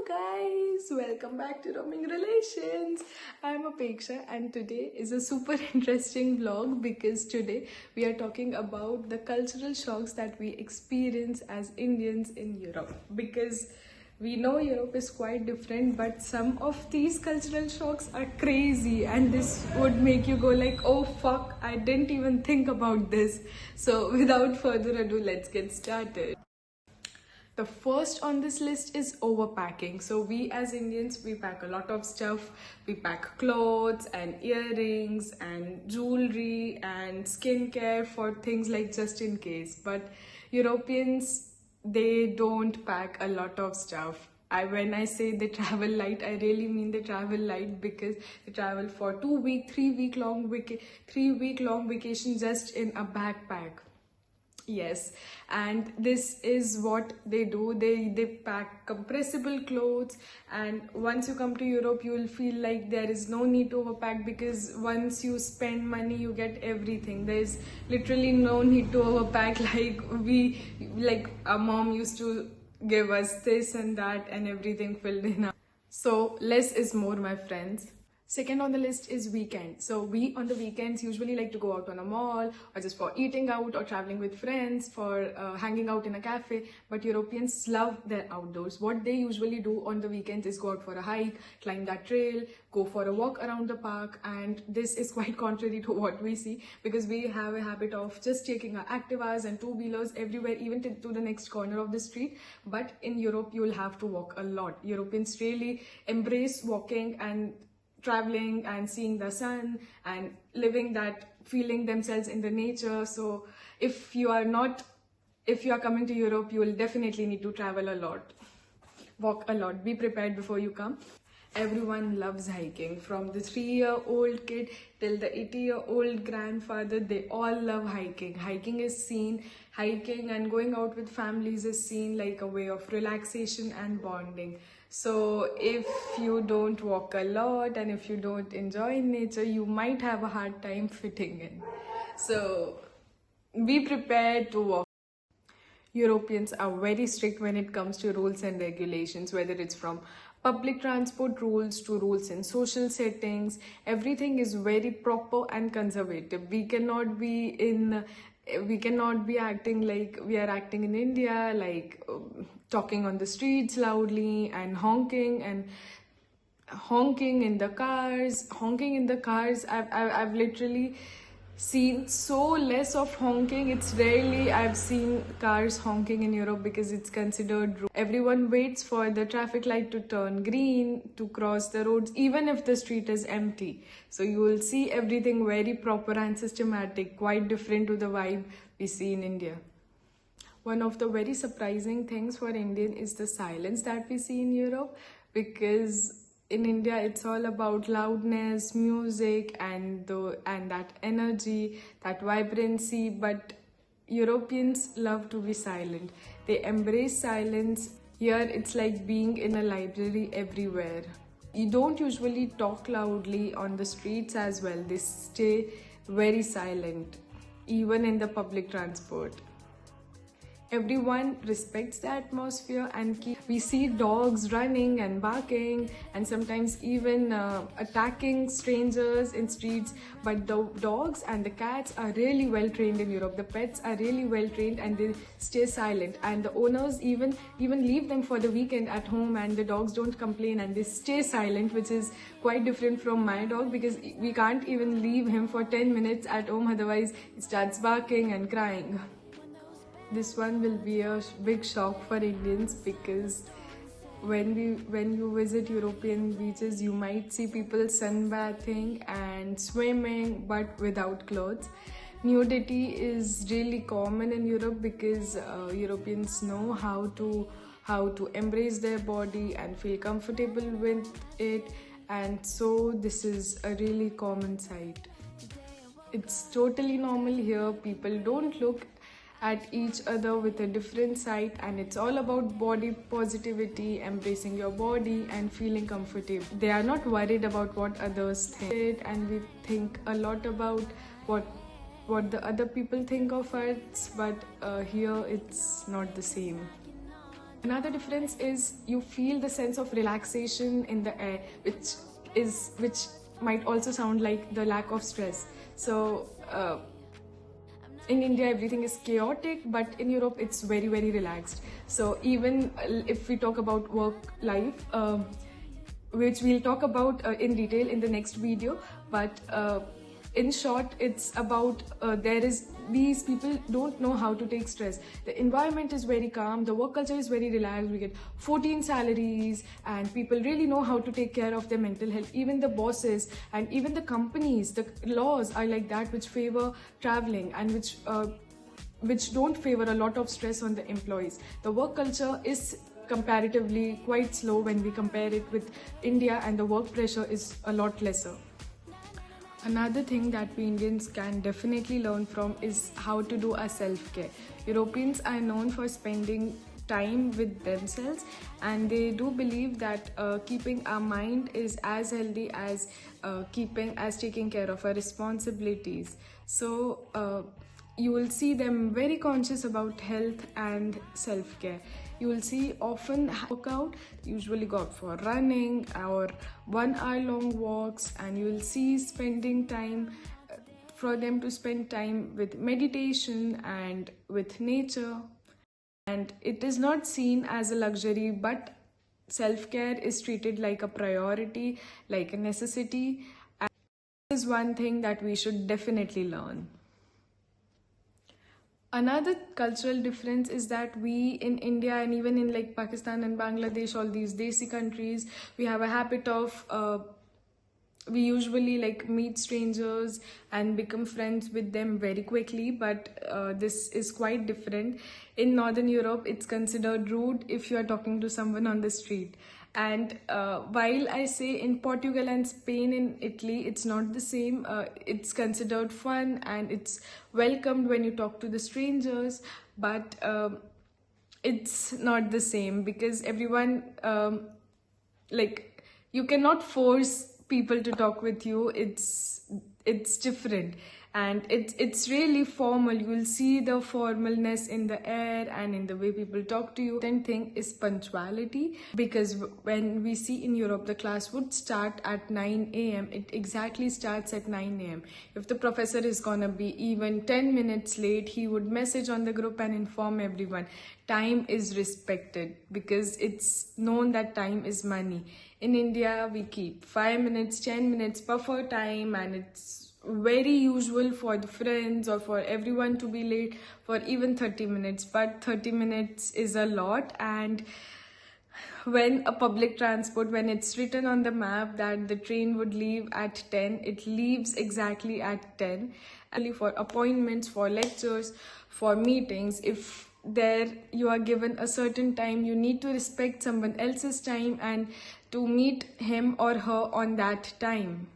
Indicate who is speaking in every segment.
Speaker 1: guys, welcome back to Roaming Relations. I'm Apeksha and today is a super interesting vlog because today we are talking about the cultural shocks that we experience as Indians in Europe, because we know Europe is quite different, but some of these cultural shocks are crazy and this would make you go like, oh fuck, I didn't even think about this. So without further ado, let's get started. The first on this list is overpacking. So we as Indians, we pack a lot of stuff. We pack clothes and earrings and jewelry and skincare for things like just in case. But Europeans, they don't pack a lot of stuff. When I say they travel light, I really mean they travel light because they travel for 3 week long vacation just in a backpack. Yes, and this is what they do. They pack compressible clothes, and once you come to Europe, you will feel like there is no need to overpack because once you spend money, you get everything. There is literally no need to overpack. Like our mom used to give us this and that and everything filled in. So less is more, my friends. Second on the list is weekend. So we on the weekends usually like to go out on a mall or just for eating out or traveling with friends for hanging out in a cafe. But Europeans love their outdoors. What they usually do on the weekends is go out for a hike, climb that trail, go for a walk around the park. And this is quite contrary to what we see because we have a habit of just taking our Activas and two-wheelers everywhere, even to the next corner of the street. But in Europe, you will have to walk a lot. Europeans really embrace walking and traveling and seeing the sun and living that, feeling themselves in the nature. So if you are coming to Europe, you will definitely need to travel a lot, walk a lot, be prepared before you come. Everyone loves hiking, from the 3-year-old kid till the 80-year-old grandfather. They all love hiking. Hiking and going out with families is seen like a way of relaxation and bonding. So if you don't walk a lot and if you don't enjoy nature, you might have a hard time fitting in. So be prepared to walk. Europeans are very strict when it comes to rules and regulations, whether it's from public transport rules to rules in social settings. Everything is very proper and conservative. We cannot be acting like we are acting in India, like talking on the streets loudly and honking in the cars. I've literally seen so less of honking. It's rarely I've seen cars honking in Europe because it's considered rude. Everyone waits for the traffic light to turn green to cross the roads, even if the street is empty. So you will see everything very proper and systematic, quite different to the vibe we see in India. One of the very surprising things for Indian is the silence that we see in Europe, because in India, it's all about loudness, music, and that energy, that vibrancy. But Europeans love to be silent. They embrace silence. Here, it's like being in a library everywhere. You don't usually talk loudly on the streets as well. They stay very silent, even in the public transport. Everyone respects the atmosphere we see dogs running and barking and sometimes even attacking strangers in streets. But the dogs and the cats are really well trained in Europe. The pets are really well trained and they stay silent, and the owners even leave them for the weekend at home and the dogs don't complain and they stay silent, which is quite different from my dog because we can't even leave him for 10 minutes at home, otherwise he starts barking and crying. This one will be a big shock for Indians because when you visit European beaches, you might see people sunbathing and swimming but without clothes. Nudity is really common in Europe because Europeans know how to embrace their body and feel comfortable with it, and so this is a really common sight. It's totally normal here. People don't look at each other with a different sight, and it's all about body positivity, embracing your body and feeling comfortable. They are not worried about what others think, and we think a lot about what the other people think of us, but here it's not the same. Another difference is you feel the sense of relaxation in the air, which might also sound like the lack of stress. So in India, everything is chaotic, but in Europe, it's very, very relaxed. So even if we talk about work life, which we'll talk about in detail in the next video, but in short, it's about these people don't know how to take stress. The environment is very calm, the work culture is very relaxed, we get 14 salaries, and people really know how to take care of their mental health. Even the bosses and even the companies, the laws are like that, which favor traveling and which don't favor a lot of stress on the employees. The work culture is comparatively quite slow when we compare it with India, and the work pressure is a lot lesser. Another thing that we Indians can definitely learn from is how to do a self-care. Europeans are known for spending time with themselves, and they do believe that keeping our mind is as healthy as taking care of our responsibilities. So you will see them very conscious about health and self-care. You will see often workout, usually go out for running or 1 hour long walks, and you will see spending time for them to spend time with meditation and with nature. And it is not seen as a luxury, but self-care is treated like a priority, like a necessity. And this is one thing that we should definitely learn. Another cultural difference is that we in India and even in like Pakistan and Bangladesh, all these desi countries, we have a habit of we usually like meet strangers and become friends with them very quickly, but this is quite different. In Northern Europe, it's considered rude if you are talking to someone on the street. And while I say in Portugal and Spain, in Italy, it's not the same. It's considered fun and it's welcomed when you talk to the strangers, but it's not the same because everyone, like, you cannot force people to talk with you. It's different, and it's really formal. You will see the formalness in the air and in the way people talk to you. Second thing is punctuality, because when we see in Europe the class would start at 9 a.m. it exactly starts at 9 a.m. If the professor is gonna be even 10 minutes late, he would message on the group and inform everyone. Time is respected because it's known that time is money. In India, we keep 5 minutes, 10 minutes buffer time, and it's very usual for the friends or for everyone to be late for even 30 minutes. But 30 minutes is a lot, and when a public transport, when it's written on the map that the train would leave at 10, it leaves exactly at 10. And for appointments, for lectures, for meetings, if there you are given a certain time, you need to respect someone else's time and to meet him or her on that time.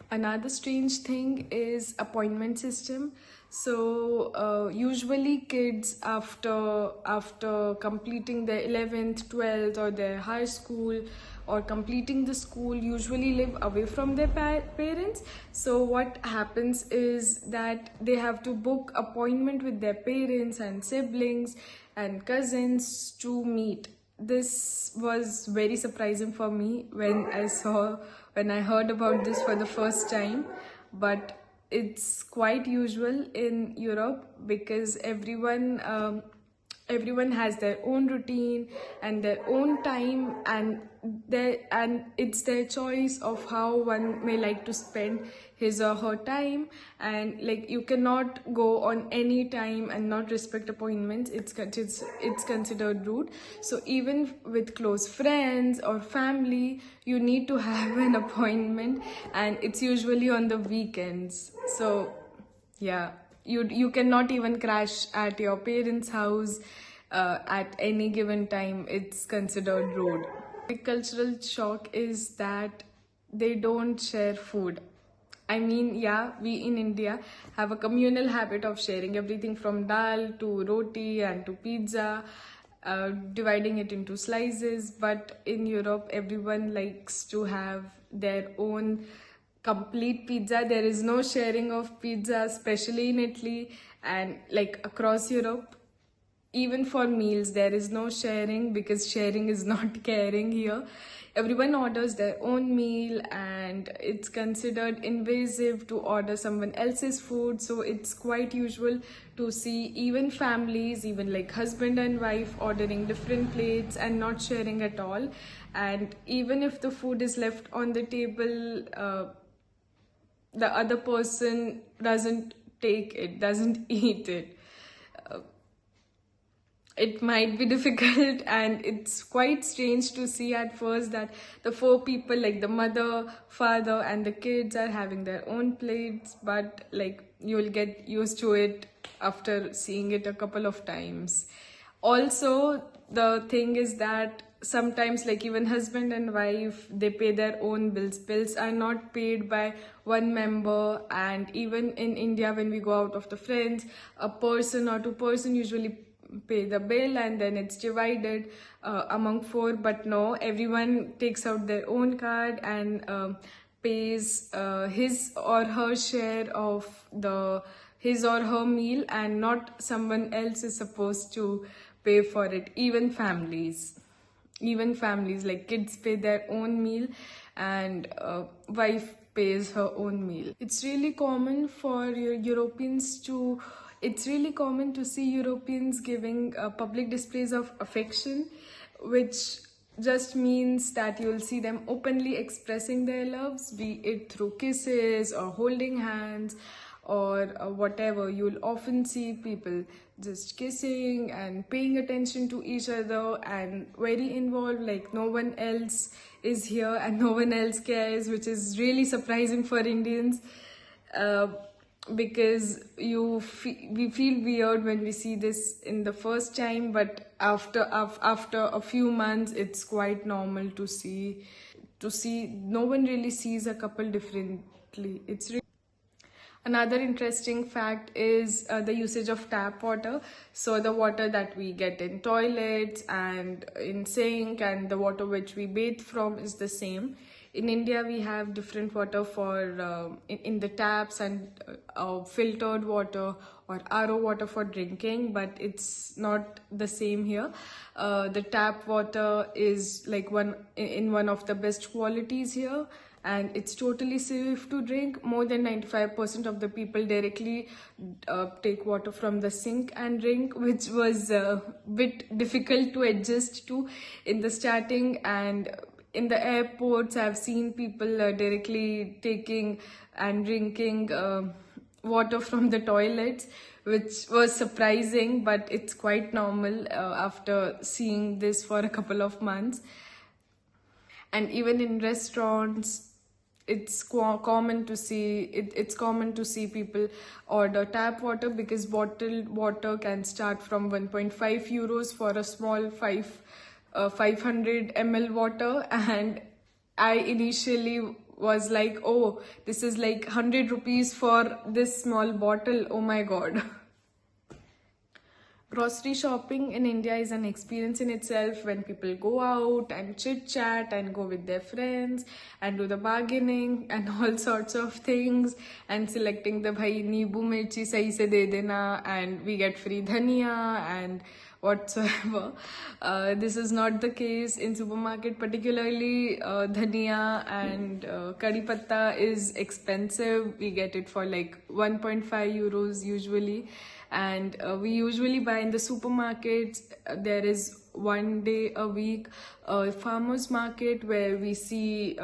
Speaker 1: Another strange thing is appointment system. So usually kids after completing their 11th, 12th or their high school or completing the school usually live away from their parents. So what happens is that they have to book appointment with their parents and siblings and cousins to meet. This was very surprising for me when I heard about this for the first time, but it's quite usual in Europe because everyone has their own routine and their own time, and it's their choice of how one may like to spend his or her time. And like, you cannot go on any time and not respect appointments. It's considered rude. So even with close friends or family, you need to have an appointment, and it's usually on the weekends. So yeah, you cannot even crash at your parents' house at any given time. It's considered rude. The cultural shock is that they don't share food. I mean, yeah, we in India have a communal habit of sharing everything from dal to roti and to pizza, dividing it into slices. But in Europe, everyone likes to have their own complete pizza. There is no sharing of pizza, especially in Italy and like across Europe. even for meals, there is no sharing because sharing is not caring here. Everyone orders their own meal, and it's considered invasive to order someone else's food. So it's quite usual to see even families, even like husband and wife, ordering different plates and not sharing at all. And even if the food is left on the table, the other person doesn't take it, doesn't eat it. It might be difficult, and it's quite strange to see at first that the four people, like the mother, father and the kids, are having their own plates, but like you'll get used to it after seeing it a couple of times. Also, the thing is that sometimes, like even husband and wife, they pay their own bills are not paid by one member. And even in India, when we go out of the friends, a person or two person usually pay the bill, and then it's divided among four. But no, everyone takes out their own card and pays his or her share of the his or her meal, and not someone else is supposed to pay for it. Even families like kids pay their own meal, and wife pays her own meal. It's really common for Europeans to it's really common to see Europeans giving public displays of affection, which just means that you'll see them openly expressing their loves, be it through kisses or holding hands or whatever. You'll often see people just kissing and paying attention to each other and very involved, like no one else is here and no one else cares, which is really surprising for Indians. Because we feel weird when we see this in the first time, but after a few months, it's quite normal to see. No one really sees a couple differently. Another interesting fact is the usage of tap water. So the water that we get in toilets and in sink, and the water which we bathe from, is the same. In India, we have different water for in the taps, and filtered water or RO water for drinking, but it's not the same here. The tap water is like one of the best qualities here, and it's totally safe to drink. More than 95% of the people directly take water from the sink and drink, which was a bit difficult to adjust to in the starting. And in the airports, I've seen people directly taking and drinking water from the toilets, which was surprising, but it's quite normal after seeing this for a couple of months. And even in restaurants, it's common to see people order tap water, because bottled water can start from 1.5 euros for a small 500 ml water. And I initially was like, oh, this is like 100 rupees for this small bottle, oh my god. Grocery shopping in India is an experience in itself, when people go out and chit chat and go with their friends and do the bargaining and all sorts of things, and selecting the bhai neebu mirchi sahi se de dena and we get free dhania and whatsoever. This is not the case in supermarket. Particularly dhania and curry patta is expensive. We get it for like 1.5 euros usually, and we usually buy in the supermarkets. There is one day a week a farmers market where we see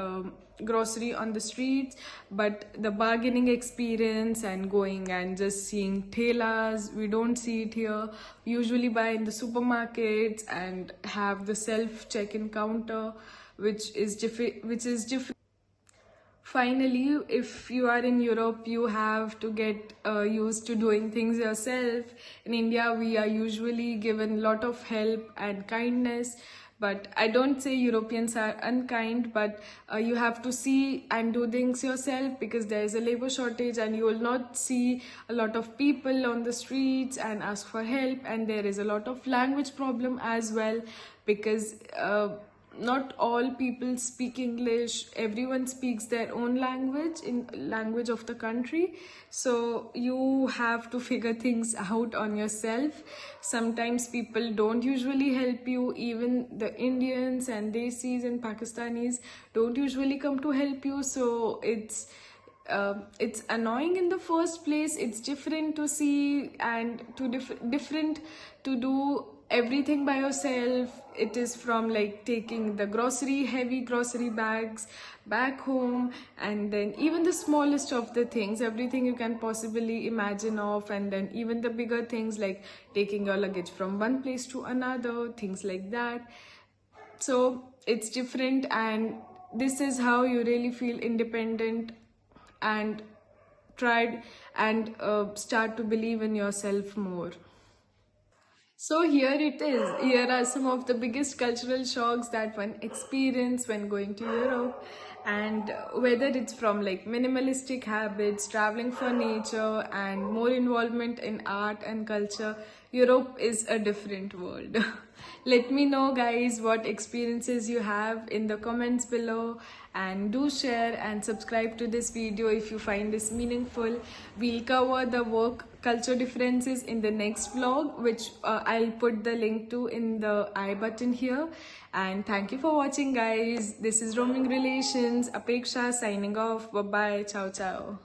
Speaker 1: grocery on the streets, but the bargaining experience and going and just seeing thelas, we don't see it here. We usually buy in the supermarkets and have the self check-in counter, which is different. Finally, if you are in Europe, you have to get used to doing things yourself. In India, we are usually given a lot of help and kindness, but I don't say Europeans are unkind, but you have to see and do things yourself, because there is a labor shortage and you will not see a lot of people on the streets and ask for help. And there is a lot of language problem as well, because not all people speak English. Everyone speaks their own language, in language of the country. So you have to figure things out on yourself. Sometimes people don't usually help you. Even the Indians and Desis and Pakistanis don't usually come to help you. So it's annoying in the first place. It's different to see and to different to do everything by yourself. It is from like taking the heavy grocery bags back home, and then even the smallest of the things, everything you can possibly imagine of, and then even the bigger things like taking your luggage from one place to another, things like that. So it's different, and this is how you really feel independent and tried and start to believe in yourself more. So here it is. Here are some of the biggest cultural shocks that one experience when going to Europe. And whether it's from like minimalistic habits, traveling for nature, and more involvement in art and culture, Europe is a different world. Let me know, guys, what experiences you have in the comments below, and do share and subscribe to this video if you find this meaningful. We'll cover the work culture differences in the next vlog, which I'll put the link to in the I button here. And thank you for watching, guys. This is Roaming Relations, Apeksha signing off. Bye bye. Ciao ciao.